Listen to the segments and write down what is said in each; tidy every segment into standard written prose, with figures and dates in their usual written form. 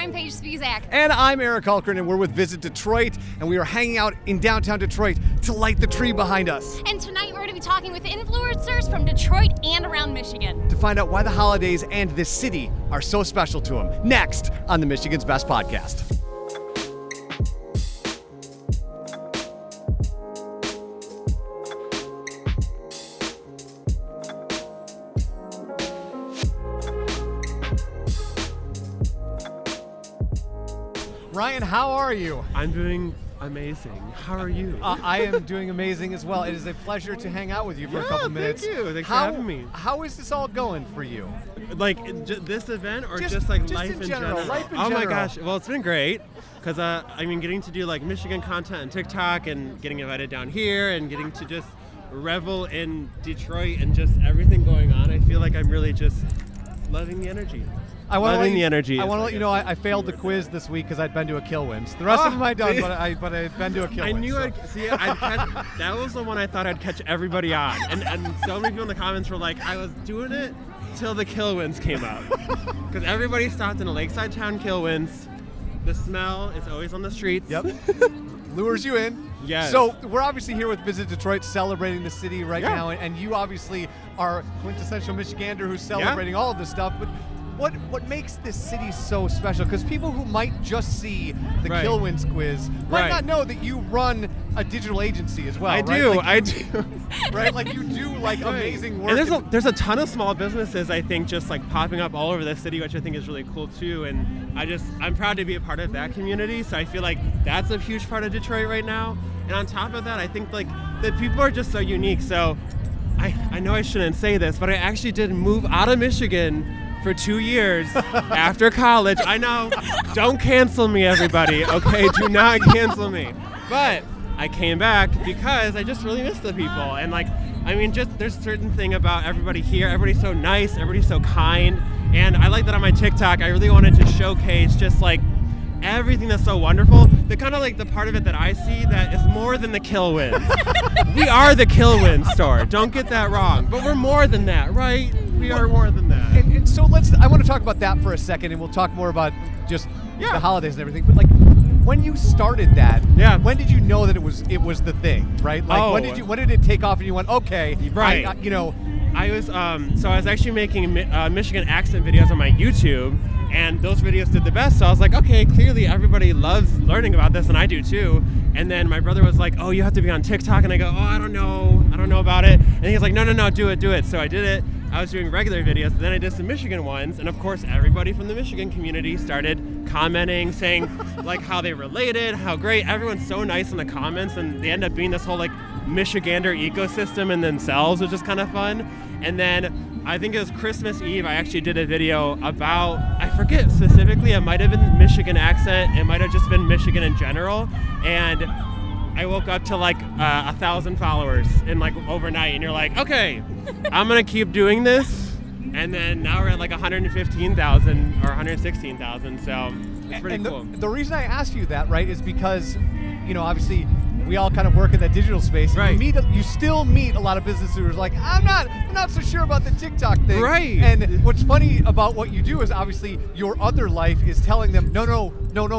I'm Paige Spizak. And I'm Eric Hulkern, and we're with Visit Detroit, and we are hanging out in downtown Detroit to light the tree behind us. And tonight we're going to be talking with influencers from Detroit and around Michigan To find out why the holidays and this city are so special to them. Next on the Michigan's Best Podcast. Ryan, how are you? I'm doing amazing. How are you? I am doing amazing as well. It is a pleasure to hang out with you for a couple minutes. Thank you. Thanks for having me. How is this all going for you? Like this event or Just like in life in general? life in oh general. my gosh. Well, it's been great because getting to do like Michigan content on TikTok and getting invited down here and getting to just revel in Detroit and just everything going on. I feel like I'm really just loving the energy. I want to let you know I failed the quiz this week because I'd been to a Kilwins. The rest of them I done, but I'd been to a Kilwins. I knew that was the one I thought I'd catch everybody on. And so many people in the comments were like, I was doing it till the Kilwins came out. Because everybody stopped in a lakeside town Kilwins. The smell is always on the streets. Yep. Lures you in. Yes. So we're obviously here with Visit Detroit celebrating the city right now. And you obviously are quintessential Michigander who's celebrating all of this stuff. But what makes this city so special? Because people who might just see the Kilwins quiz might not know that you run a digital agency as well. I do. Right? Like you do amazing work. And there's a ton of small businesses, I think, just like popping up all over the city, which I think is really cool too. And I'm proud to be a part of that community. So I feel like that's a huge part of Detroit right now. And on top of that, I think like the people are just so unique. So I know I shouldn't say this, but I actually did move out of Michigan for 2 years after college. I know. Don't cancel me, everybody. Okay, do not cancel me. But I came back because I just really miss the people. And there's a certain thing about everybody here. Everybody's so nice. Everybody's so kind. And I like that on my TikTok. I really wanted to showcase just like everything that's so wonderful. The kind of like the part of it that I see that is more than the Kilwins. We are the Kilwins store. Don't get that wrong. But we're more than that, right? We are more than that. And so I want to talk about that for a second, and we'll talk more about just the holidays and everything. But like, when you started that, when did you know that it was the thing, right? Like, when did it take off and you went, okay, right? I was actually making Michigan accent videos on my YouTube, and those videos did the best. So I was like, okay, clearly everybody loves learning about this, and I do too. And then my brother was like, oh, you have to be on TikTok, and I go, oh, I don't know about it. And he's like, no, do it. So I did it. I was doing regular videos, then I did some Michigan ones, and of course everybody from the Michigan community started commenting, saying like how they related, how great. Everyone's so nice in the comments, and they end up being this whole like Michigander ecosystem in themselves, which is kind of fun. And then I think it was Christmas Eve, I actually did a video about, I forget specifically, it might have been Michigan accent, it might have just been Michigan in general, and I woke up to like 1,000 followers in like overnight, and you're like, okay, I'm gonna keep doing this. And then now we're at like 115,000 or 116,000, so it's pretty cool. The reason I asked you that, right, is because, obviously we all kind of work in that digital space. Right. You still meet a lot of business owners like, I'm not so sure about the TikTok thing. Right. And what's funny about what you do is obviously your other life is telling them, no,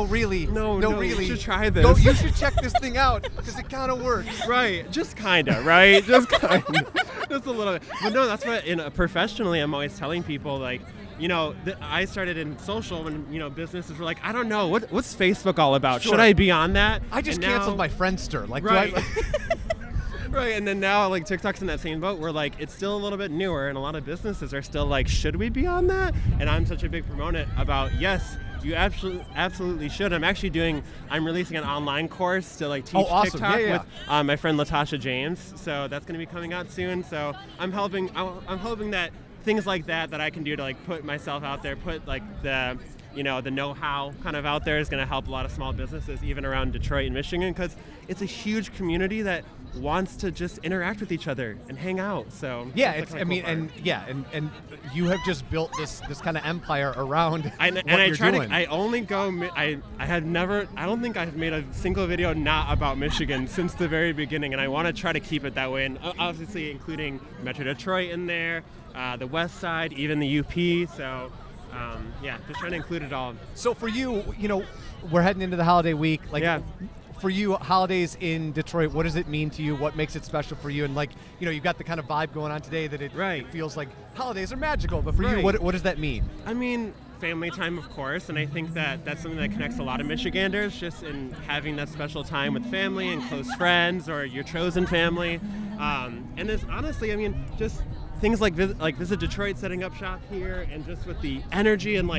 really. No, really. You should try this. You should check this thing out because it kind of works. Right. Just kind of, right? Just kind of. Just a little bit. But no, that's what, professionally, I'm always telling people, like, I started in social when, businesses were like, I don't know, what's Facebook all about? Sure. Should I be on that? I just canceled my Friendster. Like, right. Right, and then now, like, TikTok's in that same boat where, like, it's still a little bit newer, and a lot of businesses are still like, should we be on that? And I'm such a big proponent about, yes, you absolutely should. I'm releasing an online course to, like, teach TikTok with my friend Latasha James. So that's going to be coming out soon. So I'm hoping that things like that I can do to like put myself out there, put like the know-how kind of out there is going to help a lot of small businesses even around Detroit and Michigan, because it's a huge community that wants to just interact with each other and hang out. So and you have just built this kind of empire around I don't think I've made a single video not about Michigan since the very beginning, and I want to try to keep it that way, and obviously including Metro Detroit in there, the West Side, even the UP. So Yeah, just trying to include it all. So for you, we're heading into the holiday week. Like, Yeah. for you, holidays in Detroit, what does it mean to you? What makes it special for you? And you've got the kind of vibe going on today that it feels like holidays are magical. But for you, what does that mean? I mean, family time, of course, and I think that that's something that connects a lot of Michiganders, just in having that special time with family and close friends or your chosen family. And it's honestly, I mean, just things like Visit Detroit, setting up shop here, and just with the energy and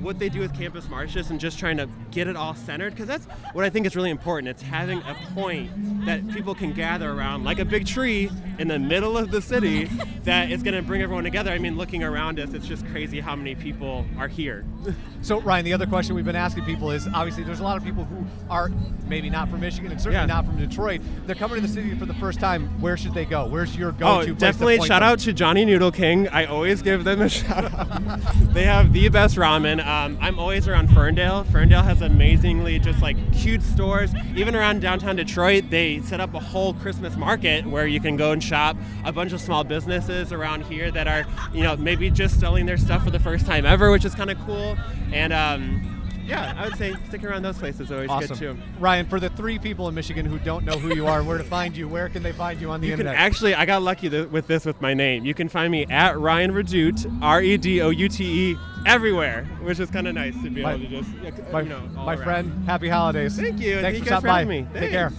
what they do with Campus Martius and just trying to get it all centered, because that's what I think is really important. It's having a point that people can gather around, like a big tree in the middle of the city that is going to bring everyone together. I mean, looking around us, it's just crazy how many people are here. So, Ryan, the other question we've been asking people is, obviously there's a lot of people who are maybe not from Michigan and certainly not from Detroit. They're coming to the city for the first time. Where should they go? Where's your go-to place? Definitely shout out to Johnny Noodle King. I always give them a shout out. They have the best ramen. I'm always around Ferndale. Ferndale has amazingly just cute stores. Even around downtown Detroit, they set up a whole Christmas market where you can go and shop. A bunch of small businesses around here that are, maybe just selling their stuff for the first time ever, which is kind of cool. And I would say stick around those places. Always awesome. Good too. Ryan, for the 3 people in Michigan who don't know who you are, where to find you, where can they find you on the internet? Actually, I got lucky with my name. You can find me at Ryan Redoute, Redoute, everywhere, which is kind of nice to be able to just, my friend, happy holidays. Thank you. Thanks for stopping by. me. Take care.